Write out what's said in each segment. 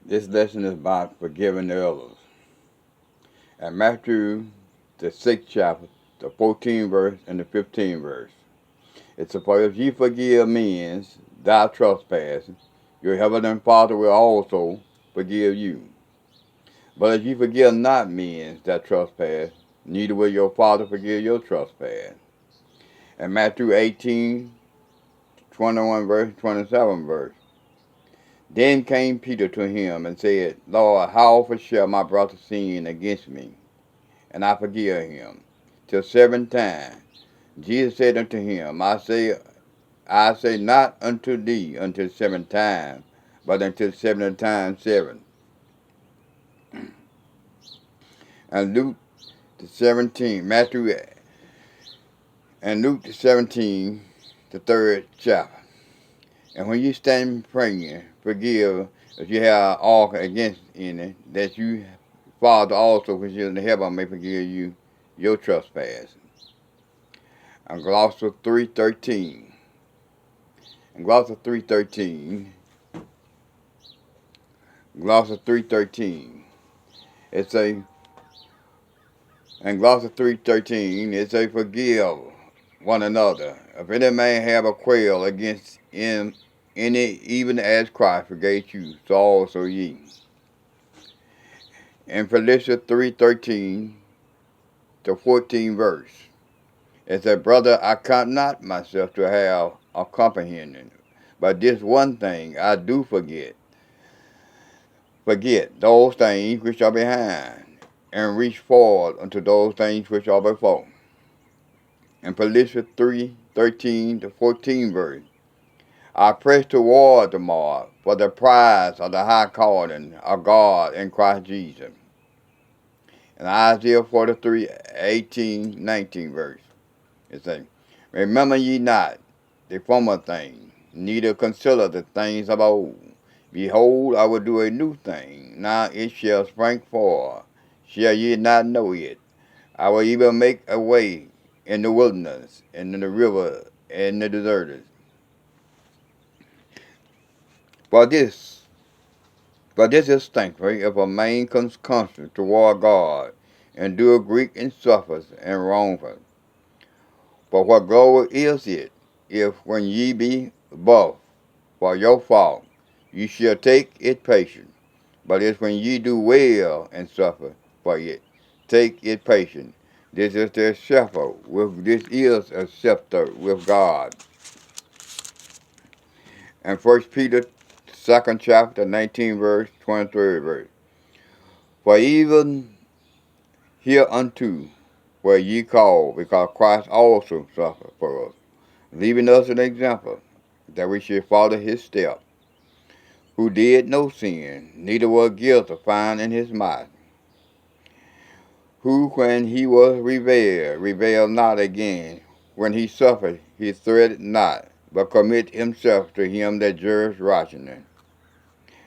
This lesson is about forgiving the others. And Matthew, the 6th chapter, the 14th verse and the 15th verse. It says, "For if ye forgive men thy trespasses, your heavenly Father will also forgive you. But if ye forgive not men that trespass, neither will your Father forgive your trespass." And Matthew 18:21 verse, 27 verse. Then came Peter to him and said, "Lord, how often shall my brother sin against me, and I forgive him? Till 7 times?" Jesus said unto him, I say not unto thee until 7 times, but until 70 times 7. And Luke the 17, Matthew and Luke the 17, the 3rd chapter. And when you stand praying, forgive if you have aught against any, that you Father also which is in heaven may forgive you your trespasses. And Colossians 3:13. And Colossians 3:13. Colossians 3:13. It's a And Colossians 3:13, it say, "Forgive one another. If any man have a quarrel against him, any, even as Christ forgave you, so also ye." In Philippians 3:13 to 14 verse, it said, "Brother, I count not myself to have a comprehending, but this one thing I do forget those things which are behind, and reach forward unto those things which are before." In Philippians 3:13 to 14 verse, "I press toward the mark for the prize of the high calling of God in Christ Jesus." In Isaiah 43:18-19 verse, it says, "Remember ye not the former things, neither consider the things of old. Behold, I will do a new thing. Now it shall spring forth. Shall ye not know it? I will even make a way in the wilderness, and in the river, and the deserts. For this, for this is thankful if a man comes constant toward God, and do Greek and suffers and wrongful. For what glory is it, if when ye be buffed for your fault, ye shall take it patient? But it's when ye do well and suffer for it, take it patient. This is the this is a scepter with God." And 1 Peter 2nd chapter 19 verse 23 verse, "For even hereunto were ye called, because Christ also suffered for us, leaving us an example, that we should follow his steps, who did no sin, neither was guilt found in his mouth, who when he was reviled not again, when he suffered, he threatened not, but commit himself to him that judged righteousness."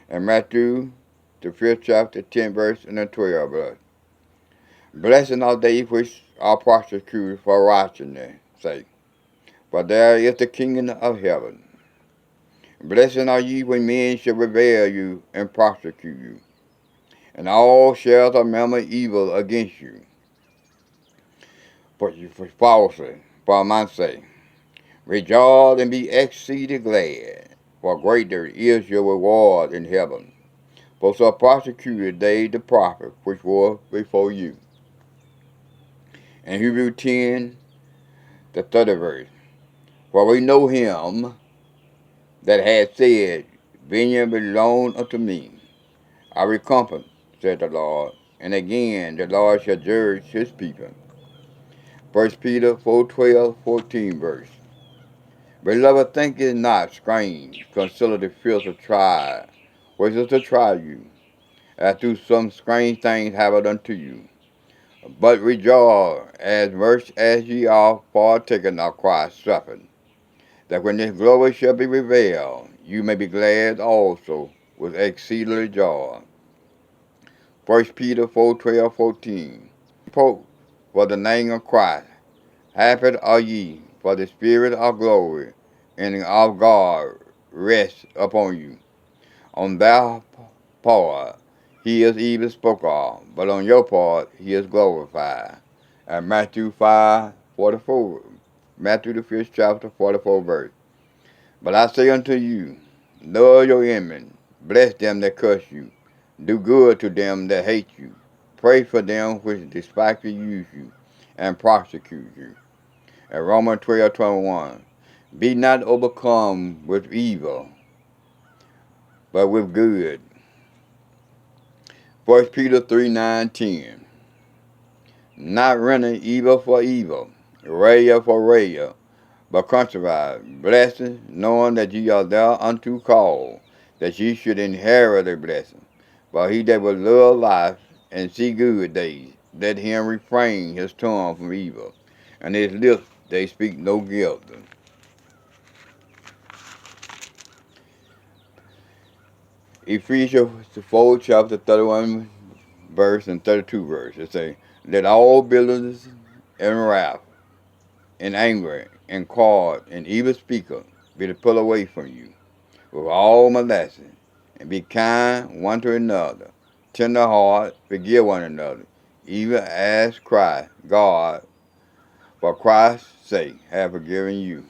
And Matthew the 5th chapter 10 verse and the 12 verse, "Blessed are they which are persecuted for righteousness' sake, for there is the kingdom of heaven. Blessed are ye when men shall revile you and persecute you, and all shall remember evil against you, for falsely, for my sake. Rejoice and be exceeding glad, for greater is your reward in heaven. For so persecuted they the prophets which were before you." In Hebrews 10, the 30th verse, "For we know him that hath said, Vengeance belong unto me. I recompense, said the Lord. And again, the Lord shall judge his people." 1 Peter 4:12-14 verse, "Beloved, think it not strange, consider the filthy trial, which is to try you, as through some strange things happen unto you. But rejoice as much as ye are partaken of Christ's suffering, that when his glory shall be revealed, you may be glad also with exceeding joy." 1 Peter 4:12-14, "For the name of Christ, happy are ye, for the Spirit of glory and of God rests upon you. On part, he is even spoke of, but on your part, he is glorified. And Matthew 5:44, Matthew the 5th chapter, 44 verse. But I say unto you, love your enemies, bless them that curse you, do good to them that hate you, pray for them which despitefully use you, and prosecute you. And Romans 12:21, be not overcome with evil, but with good. 1 Peter 3:9-10, not rendering evil for evil, raya for raya, but contrary, blessing, knowing that ye are thereunto called, that ye should inherit a blessing. But he that will love life and see good days, let him refrain his tongue from evil, and his lips they speak no guilt. Ephesians 4 chapter 31 verse and 32 verse. It say, let all bitterness and wrath and anger and quarrel and evil speaker be put away from you with all malice, and be kind one to another, tender heart, forgive one another, even as Christ, God, for Christ's sake, have forgiven you.